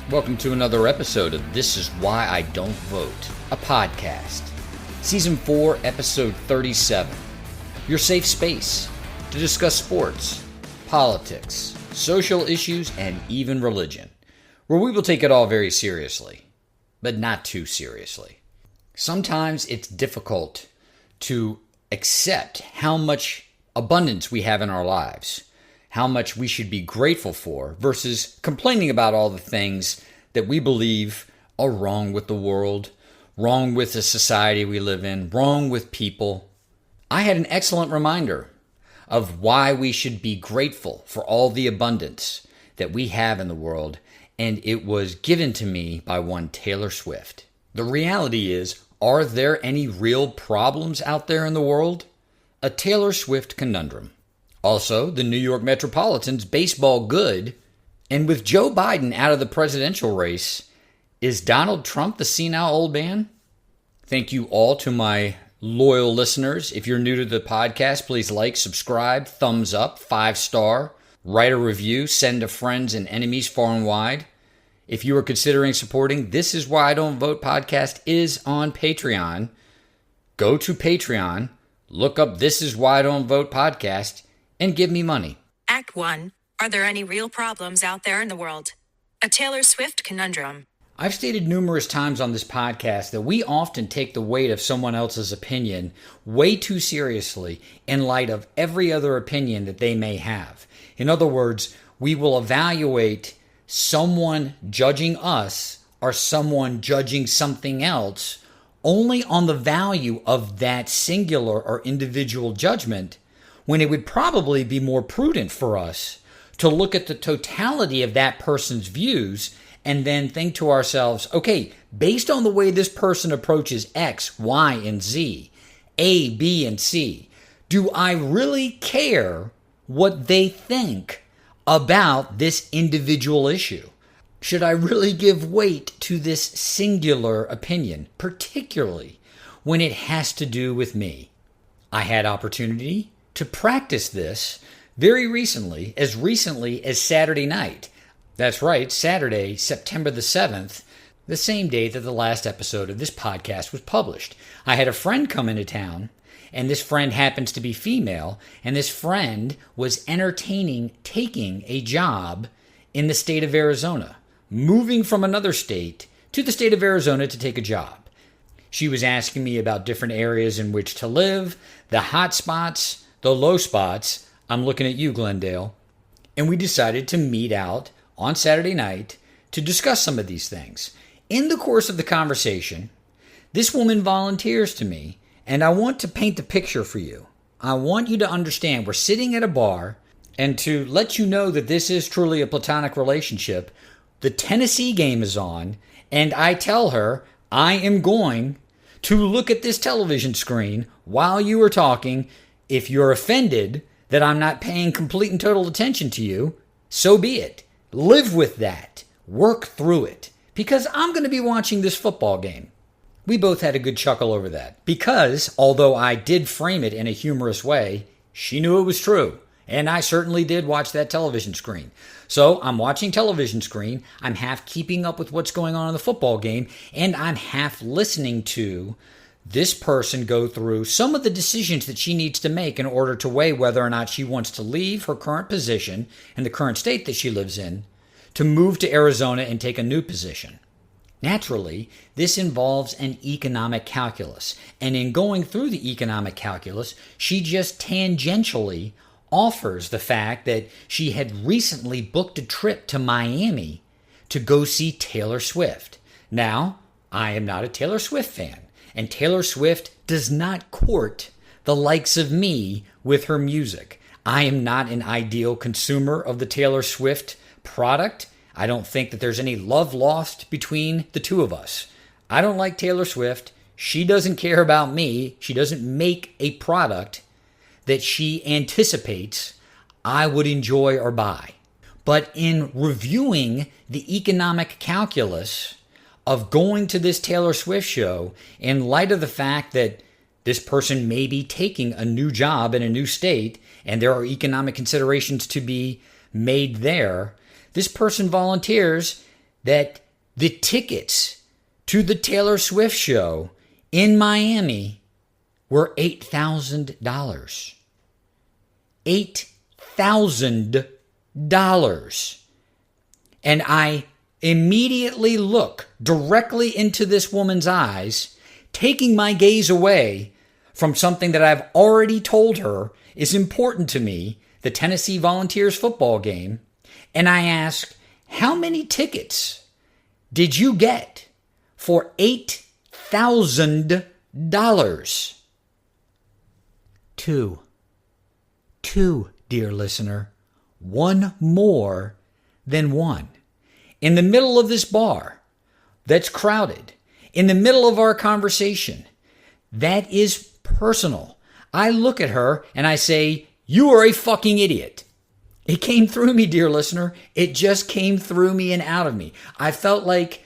Welcome to another episode of This Is Why I Don't Vote, a podcast. Season 4, Episode 37. Your safe space to discuss sports, politics, social issues, and even religion, where we will take it all very seriously, but not too seriously. Sometimes it's difficult to accept how much abundance we have in our lives, how much we should be grateful for versus complaining about all the things that we believe are wrong with the world, wrong with the society we live in, wrong with people. I had an excellent reminder of why we should be grateful for all the abundance that we have in the world, and it was given to me by one Taylor Swift. The reality is, are there any real problems out there in the world? A Taylor Swift conundrum. Also, the New York Metropolitans baseball good. And with Joe Biden out of the presidential race, is Donald Trump the senile old man? Thank you all to my loyal listeners. If you're new to the podcast, please like, subscribe, thumbs up, 5-star, write a review, send to friends and enemies far and wide. If you are considering supporting This Is Why I Don't Vote podcast is on Patreon. Go to Patreon, look up This Is Why I Don't Vote podcast, and give me money. Act 1. Are there any real problems out there in the world? A Taylor Swift conundrum. I've stated numerous times on this podcast that we often take the weight of someone else's opinion way too seriously in light of every other opinion that they may have. In other words, we will evaluate someone judging us or someone judging something else only on the value of that singular or individual judgment, when it would probably be more prudent for us to look at the totality of that person's views and then think to ourselves, okay, based on the way this person approaches X, Y, and Z, A, B, and C, do I really care what they think about this individual issue? Should I really give weight to this singular opinion, particularly when it has to do with me? I had opportunity to practice this very recently as Saturday night. That's right, Saturday, September the 7th, the same day that the last episode of this podcast was published. I had a friend come into town, and this friend happens to be female, and this friend was entertaining taking a job in the state of Arizona, moving from another state to the state of Arizona to take a job. She was asking me about different areas in which to live, the hot spots, the low spots. I'm looking at you, Glendale. And we decided to meet out on Saturday night to discuss some of these things. In the course of the conversation, this woman volunteers to me, and I want to paint the picture for you. I want you to understand we're sitting at a bar, and to let you know that this is truly a platonic relationship, the Tennessee game is on, and I tell her I am going to look at this television screen while you are talking. If you're offended that I'm not paying complete and total attention to you, so be it. Live with that. Work through it. Because I'm going to be watching this football game. We both had a good chuckle over that. Because, although I did frame it in a humorous way, she knew it was true. And I certainly did watch that television screen. So I'm watching television screen. I'm half keeping up with what's going on in the football game. And I'm half listening to this person go through some of the decisions that she needs to make in order to weigh whether or not she wants to leave her current position in the current state that she lives in to move to Arizona and take a new position. Naturally, this involves an economic calculus. And in going through the economic calculus, she just tangentially offers the fact that she had recently booked a trip to Miami to go see Taylor Swift. Now, I am not a Taylor Swift fan. And Taylor Swift does not court the likes of me with her music. I am not an ideal consumer of the Taylor Swift product. I don't think that there's any love lost between the two of us. I don't like Taylor Swift. She doesn't care about me. She doesn't make a product that she anticipates I would enjoy or buy. But in reviewing the economic calculus of going to this Taylor Swift show, in light of the fact that this person may be taking a new job in a new state and there are economic considerations to be made there, this person volunteers that the tickets to the Taylor Swift show in Miami were $8,000. $8,000. And I immediately look directly into this woman's eyes, taking my gaze away from something that I've already told her is important to me, the Tennessee Volunteers football game, and I ask, how many tickets did you get for $8,000? Two, dear listener, one more than one. In the middle of this bar that's crowded, in the middle of our conversation, that is personal. I look at her and I say, you are a fucking idiot. It came through me, dear listener. It just came through me and out of me. I felt like,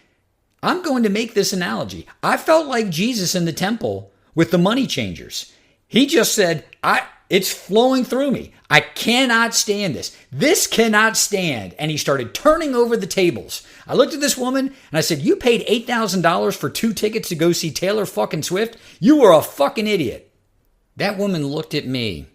I'm going to make this analogy. I felt like Jesus in the temple with the money changers. He just said, it's flowing through me. I cannot stand this. This cannot stand. And he started turning over the tables. I looked at this woman and I said, you paid $8,000 for 2 tickets to go see Taylor fucking Swift? You are a fucking idiot. That woman looked at me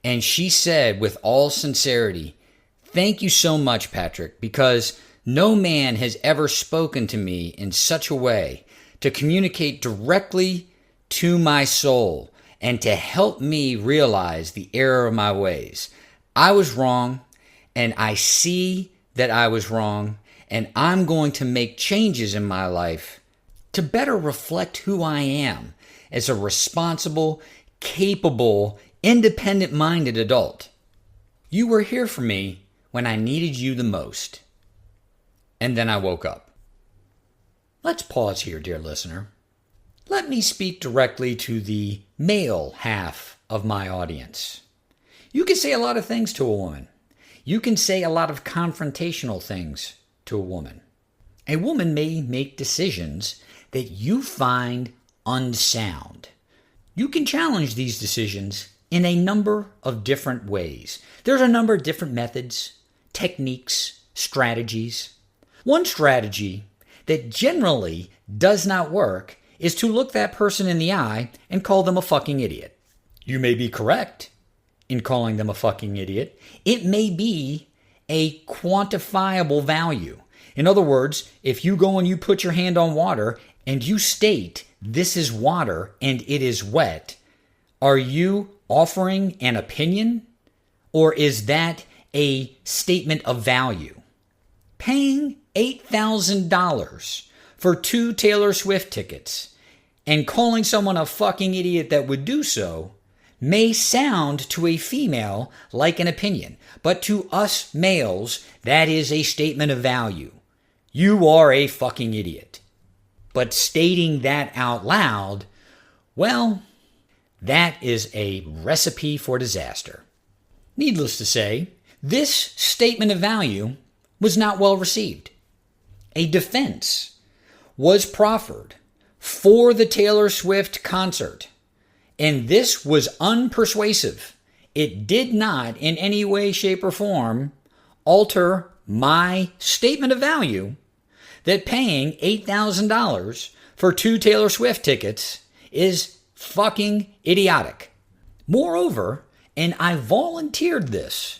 and she said with all sincerity, thank you so much, Patrick, because no man has ever spoken to me in such a way to communicate directly to my soul and to help me realize the error of my ways. I was wrong, and I see that I was wrong, and I'm going to make changes in my life to better reflect who I am as a responsible, capable, independent-minded adult. You were here for me when I needed you the most. And then I woke up. Let's pause here, dear listener. Let me speak directly to the male half of my audience. You can say a lot of things to a woman. You can say a lot of confrontational things to a woman. A woman may make decisions that you find unsound. You can challenge these decisions in a number of different ways. There's a number of different methods, techniques, strategies. One strategy that generally does not work is to look that person in the eye and call them a fucking idiot. You may be correct in calling them a fucking idiot. It may be a quantifiable value. In other words, if you go and you put your hand on water and you state, this is water and it is wet, are you offering an opinion or is that a statement of value? Paying $8,000 for 2 Taylor Swift tickets and calling someone a fucking idiot that would do so may sound to a female like an opinion, but to us males, that is a statement of value. You are a fucking idiot. But stating that out loud, well, that is a recipe for disaster. Needless to say, this statement of value was not well received. A defense was proffered for the Taylor Swift concert, and this was unpersuasive. It did not in any way, shape, or form alter my statement of value that paying $8,000 for 2 Taylor Swift tickets is fucking idiotic. Moreover, and I volunteered this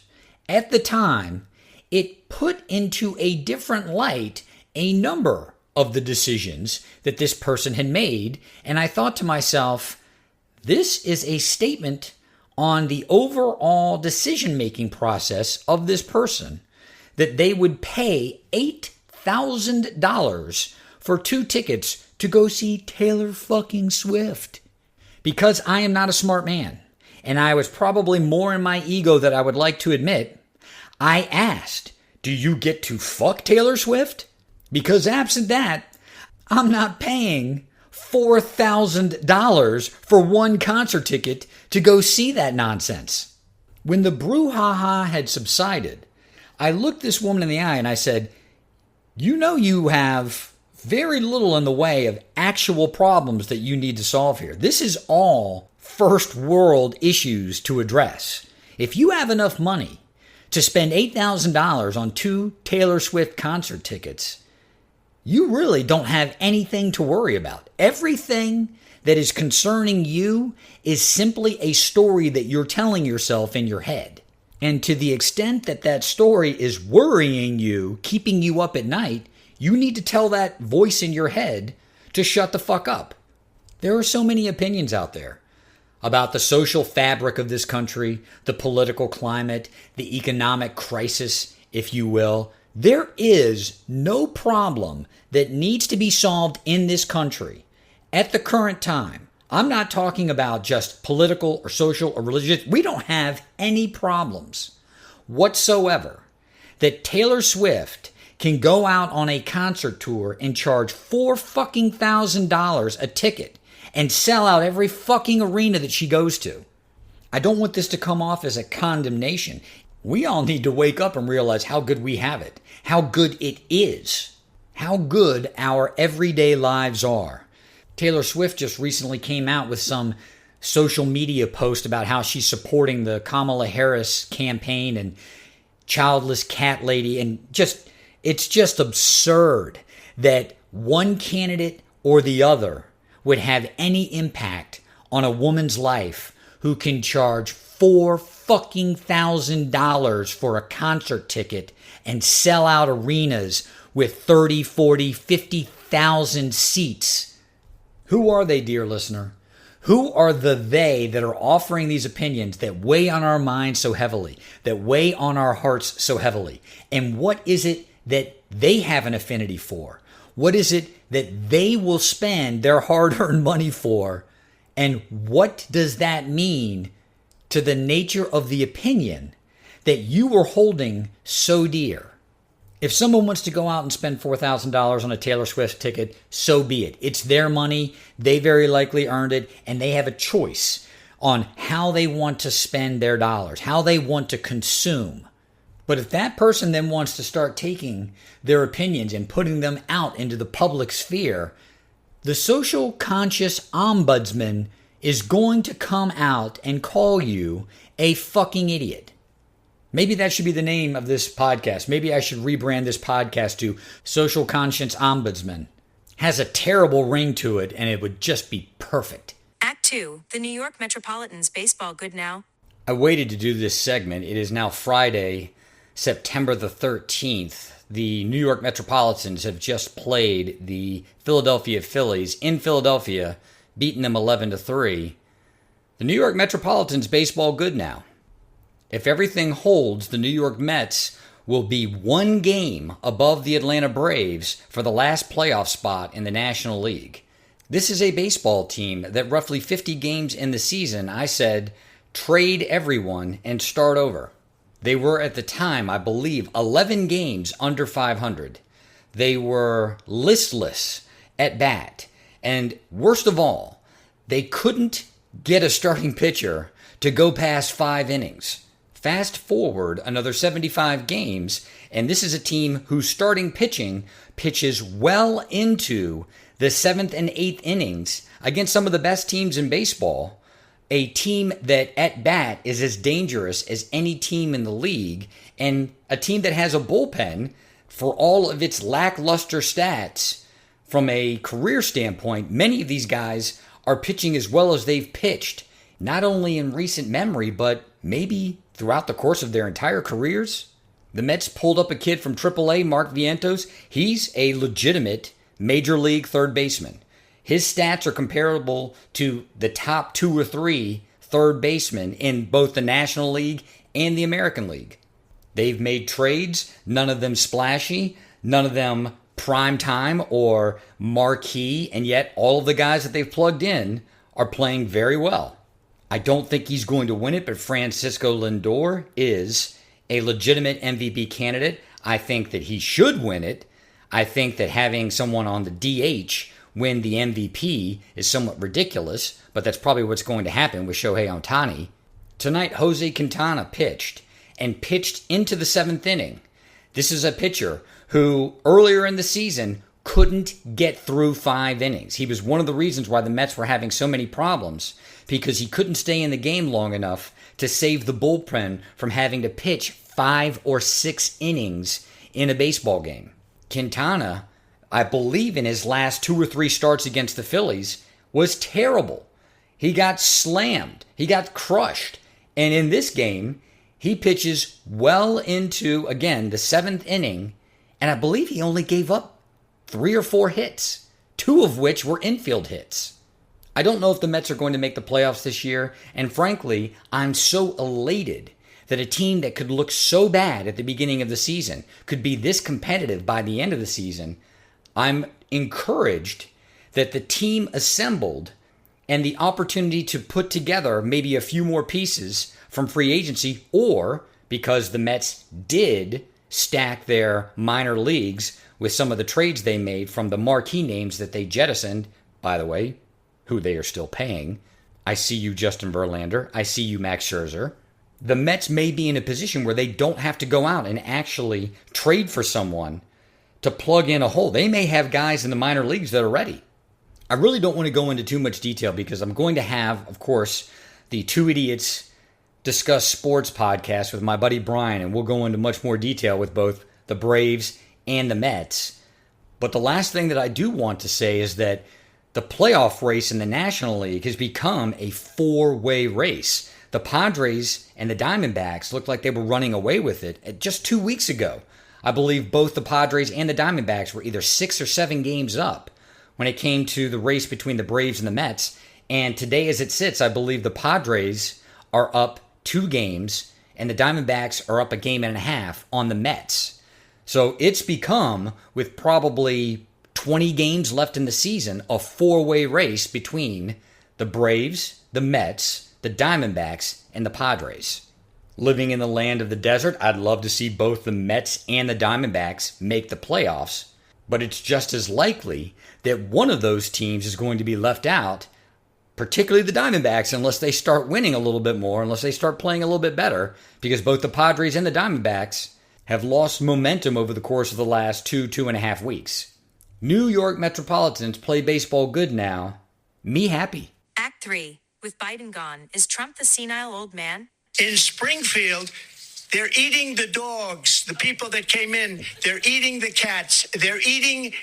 at the time, it put into a different light a number of the decisions that this person had made, and I thought to myself, this is a statement on the overall decision-making process of this person, that they would pay $8,000 for 2 tickets to go see Taylor fucking Swift. Because I am not a smart man, and I was probably more in my ego than I would like to admit, I asked, do you get to fuck Taylor Swift? Because absent that, I'm not paying $4,000 for 1 concert ticket to go see that nonsense. When the brouhaha had subsided, I looked this woman in the eye and I said, you know you have very little in the way of actual problems that you need to solve here. This is all first world issues to address. If you have enough money to spend $8,000 on 2 Taylor Swift concert tickets, you really don't have anything to worry about. Everything that is concerning you is simply a story that you're telling yourself in your head. And to the extent that that story is worrying you, keeping you up at night, you need to tell that voice in your head to shut the fuck up. There are so many opinions out there about the social fabric of this country, the political climate, the economic crisis, if you will. There is no problem that needs to be solved in this country at the current time. I'm not talking about just political or social or religious. We don't have any problems whatsoever that Taylor Swift can go out on a concert tour and charge $4,000 a ticket and sell out every fucking arena that she goes to. I don't want this to come off as a condemnation. We all need to wake up and realize how good we have it, how good it is, how good our everyday lives are. Taylor Swift just recently came out with some social media post about how she's supporting the Kamala Harris campaign and childless cat lady, and it's just absurd that one candidate or the other would have any impact on a woman's life who can charge $4,000 for a concert ticket and sell out arenas with 30, 40, 50,000 seats. Who are they, dear listener? Who are the they that are offering these opinions that weigh on our minds so heavily, that weigh on our hearts so heavily? And what is it that they have an affinity for? What is it that they will spend their hard-earned money for? And what does that mean to the nature of the opinion that you are holding so dear? If someone wants to go out and spend $4,000 on a Taylor Swift ticket, so be it. It's their money. They very likely earned it, and they have a choice on how they want to spend their dollars, how they want to consume. But if that person then wants to start taking their opinions and putting them out into the public sphere, the social conscious ombudsman is going to come out and call you a fucking idiot. Maybe that should be the name of this podcast. Maybe I should rebrand this podcast to Social Conscience Ombudsman. Has a terrible ring to it, and it would just be perfect. Act 2, the New York Metropolitans baseball good now. I waited to do this segment. It is now Friday, September the 13th. The New York Metropolitans have just played the Philadelphia Phillies in Philadelphia, beating them 11-3. The New York Metropolitans baseball good now. If everything holds, the New York Mets will be one game above the Atlanta Braves for the last playoff spot in the National League. This is a baseball team that roughly 50 games in the season, I said, trade everyone and start over. They were at the time, I believe, 11 games under 500. They were listless at bat. And worst of all, they couldn't get a starting pitcher to go past 5 innings. Fast forward another 75 games, and this is a team whose starting pitching pitches well into the 7th and 8th innings against some of the best teams in baseball, a team that at bat is as dangerous as any team in the league, and a team that has a bullpen for all of its lackluster stats. From a career standpoint, many of these guys are pitching as well as they've pitched, not only in recent memory, but maybe throughout the course of their entire careers. The Mets pulled up a kid from AAA, Mark Vientos. He's a legitimate major league third baseman. His stats are comparable to the top 2 or 3 third basemen in both the National League and the American League. They've made trades, none of them splashy, none of them prime time or marquee, and yet all of the guys that they've plugged in are playing very well. I don't think he's going to win it, but Francisco Lindor is a legitimate MVP candidate. I think that he should win it. I think that having someone on the DH win the MVP is somewhat ridiculous, but that's probably what's going to happen with Shohei Ohtani. Tonight, Jose Quintana pitched into the 7th inning. This is a pitcher who earlier in the season couldn't get through 5 innings. He was one of the reasons why the Mets were having so many problems, because he couldn't stay in the game long enough to save the bullpen from having to pitch 5 or 6 innings in a baseball game. Quintana I believe in his last 2 or 3 starts against the Phillies, was terrible. He got slammed. He got crushed. And in this game, he pitches well into, again, the 7th inning, and I believe he only gave up 3 or 4 hits, 2 of which were infield hits. I don't know if the Mets are going to make the playoffs this year, and frankly, I'm so elated that a team that could look so bad at the beginning of the season could be this competitive by the end of the season. I'm encouraged that the team assembled and the opportunity to put together maybe a few more pieces from free agency, or because the Mets did stack their minor leagues with some of the trades they made from the marquee names that they jettisoned, by the way, who they are still paying. I see you, Justin Verlander. I see you, Max Scherzer. The Mets may be in a position where they don't have to go out and actually trade for someone to plug in a hole. They may have guys in the minor leagues that are ready. I really don't want to go into too much detail because I'm going to have, of course, the Two Idiots Discuss Sports podcast with my buddy Brian, and we'll go into much more detail with both the Braves and the Mets. But the last thing that I do want to say is that the playoff race in the National League has become a 4-way race. The Padres and the Diamondbacks looked like they were running away with it just 2 weeks ago. I believe both the Padres and the Diamondbacks were either 6 or 7 games up when it came to the race between the Braves and the Mets. And today as it sits, I believe the Padres are up 2 games and the Diamondbacks are up 1.5 games on the Mets. So it's become, with probably 20 games left in the season, a 4-way race between the Braves, the Mets, the Diamondbacks, and the Padres. Living in the land of the desert, I'd love to see both the Mets and the Diamondbacks make the playoffs, but it's just as likely that one of those teams is going to be left out, particularly the Diamondbacks, unless they start winning a little bit more, unless they start playing a little bit better, because both the Padres and the Diamondbacks have lost momentum over the course of the last 2.5 weeks. New York Metropolitans play baseball good now. Me happy. Act 3. With Biden gone, is Trump the senile old man? In Springfield, they're eating the dogs, the people that came in. They're eating the cats. They're eating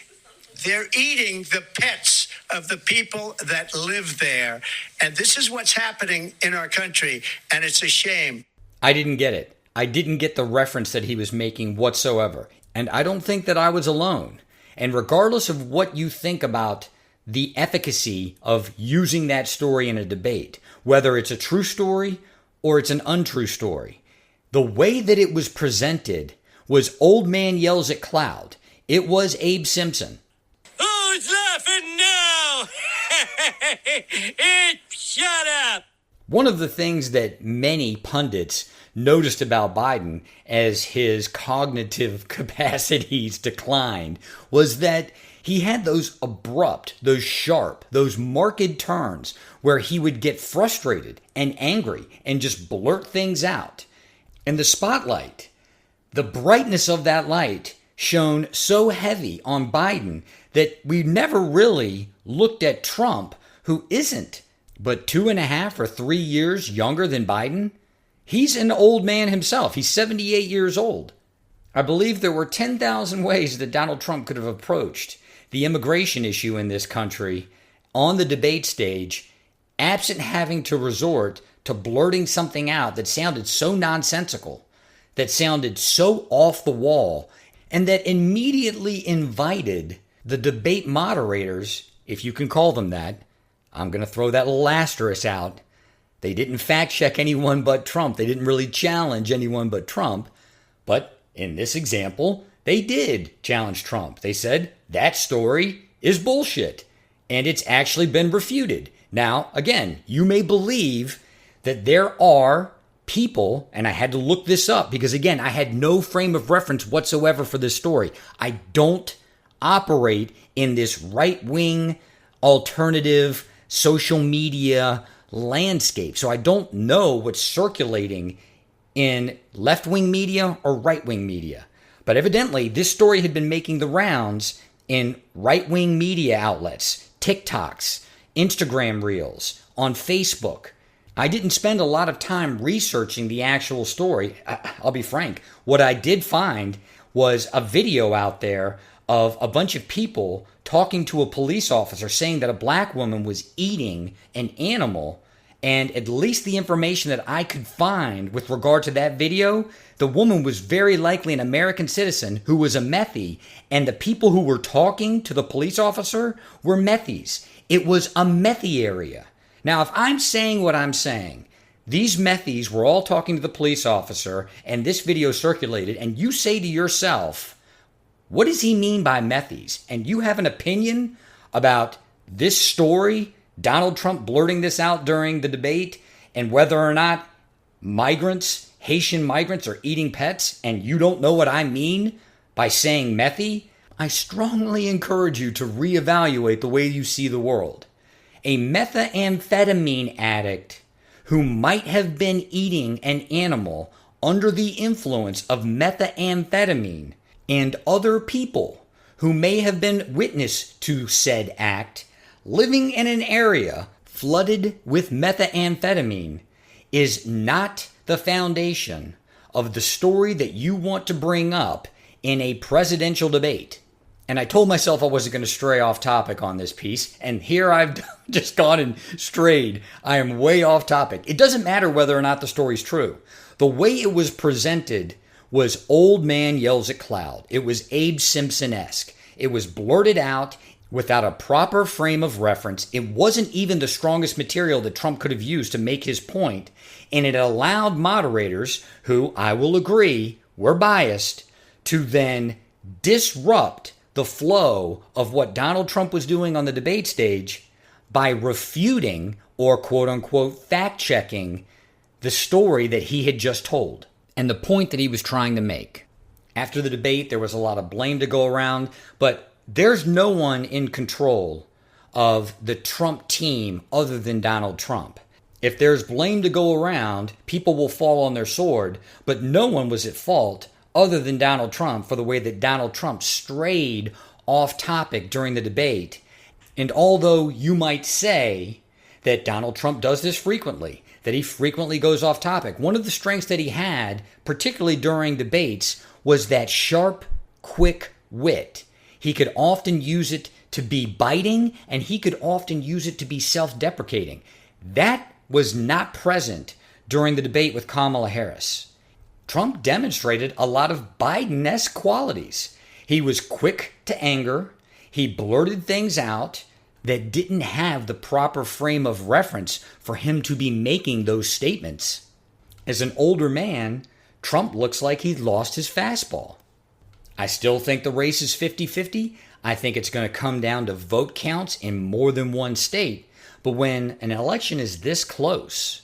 the pets of the people that live there. And this is what's happening in our country, and it's a shame. I didn't get it. I didn't get the reference that he was making whatsoever. And I don't think that I was alone. And regardless of what you think about the efficacy of using that story in a debate, whether it's a true story or it's an untrue story, the way that it was presented was old man yells at cloud. It was Abe Simpson. Who's laughing now? Shut up! One of the things that many pundits noticed about Biden as his cognitive capacities declined was that he had those abrupt, those sharp, those marked turns where he would get frustrated and angry and just blurt things out. And the spotlight, the brightness of that light shone so heavy on Biden that we never really looked at Trump, who isn't but 2.5 or 3 years younger than Biden. He's an old man himself. He's 78 years old. I believe there were 10,000 ways that Donald Trump could have approached the immigration issue in this country on the debate stage, absent having to resort to blurting something out that sounded so nonsensical, that sounded so off the wall, and that immediately invited the debate moderators, if you can call them that. I'm going to throw that little asterisk out. They didn't fact check anyone but Trump. They didn't really challenge anyone but Trump. But in this example, they did challenge Trump. They said that story is bullshit, and it's actually been refuted. Now, again, you may believe that there are people, and I had to look this up because, again, I had no frame of reference whatsoever for this story. I don't operate in this right-wing, alternative, social media landscape. So I don't know what's circulating in left-wing media or right-wing media. But evidently, this story had been making the rounds in right-wing media outlets, TikToks, Instagram Reels, on Facebook. I didn't spend a lot of time researching the actual story. I'll be frank. What I did find was a video out there of a bunch of people talking to a police officer saying that a black woman was eating an animal. And at least the information that I could find with regard to that video, the woman was very likely an American citizen who was a methie. And the people who were talking to the police officer were methies. It was a methie area. Now, if I'm saying what I'm saying, these methies were all talking to the police officer and this video circulated, and you say to yourself, what does he mean by methies? And you have an opinion about this story, Donald Trump blurting this out during the debate, and whether or not migrants, Haitian migrants, are eating pets, and you don't know what I mean by saying methy? I strongly encourage you to reevaluate the way you see the world. A methamphetamine addict who might have been eating an animal under the influence of methamphetamine and other people who may have been witness to said act, living in an area flooded with methamphetamine, is not the foundation of the story that you want to bring up in a presidential debate. And I told myself I wasn't going to stray off topic on this piece, and here I've just gone and strayed. I am way off topic. It doesn't matter whether or not the story's true. The way it was presented was old man yells at cloud. It was Abe Simpson-esque. It was blurted out without a proper frame of reference. It wasn't even the strongest material that Trump could have used to make his point, and it allowed moderators, who I will agree were biased, to then disrupt the flow of what Donald Trump was doing on the debate stage by refuting or quote-unquote fact-checking the story that he had just told and the point that he was trying to make. After the debate, there was a lot of blame to go around, but there's no one in control of the Trump team other than Donald Trump. If there's blame to go around, people will fall on their sword, but no one was at fault other than Donald Trump for the way that Donald Trump strayed off topic during the debate. And although you might say that Donald Trump does this frequently, that he frequently goes off topic, one of the strengths that he had, particularly during debates, was that sharp, quick wit. He could often use it to be biting, and he could often use it to be self-deprecating. That was not present during the debate with Kamala Harris. Trump demonstrated a lot of Biden-esque qualities. He was quick to anger. He blurted things out that didn't have the proper frame of reference for him to be making those statements. As an older man, Trump looks like he'd lost his fastball. I still think the race is 50-50. I think it's going to come down to vote counts in more than one state. But when an election is this close,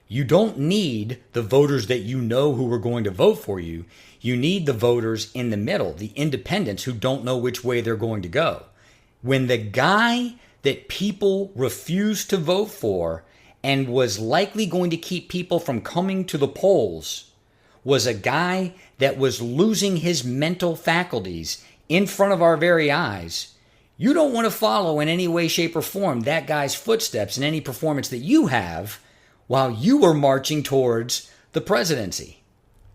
you don't need the voters that you know who are going to vote for you. You need the voters in the middle, the independents who don't know which way they're going to go. When the guy that people refused to vote for and was likely going to keep people from coming to the polls was a guy that was losing his mental faculties in front of our very eyes, you don't want to follow in any way, shape, or form that guy's footsteps in any performance that you have while you were marching towards the presidency.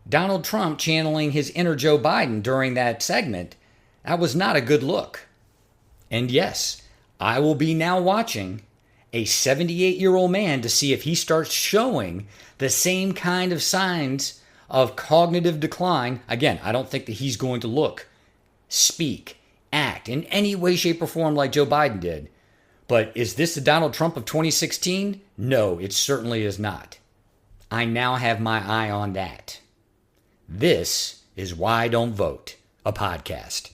Donald Trump channeling his inner Joe Biden during that segment, that was not a good look. And yes, I will be now watching a 78-year-old man to see if he starts showing the same kind of signs of cognitive decline. Again, I don't think that he's going to look, speak, act in any way, shape, or form like Joe Biden did. But is this the Donald Trump of 2016? No, it certainly is not. I now have my eye on that. This is Why Don't Vote, a podcast.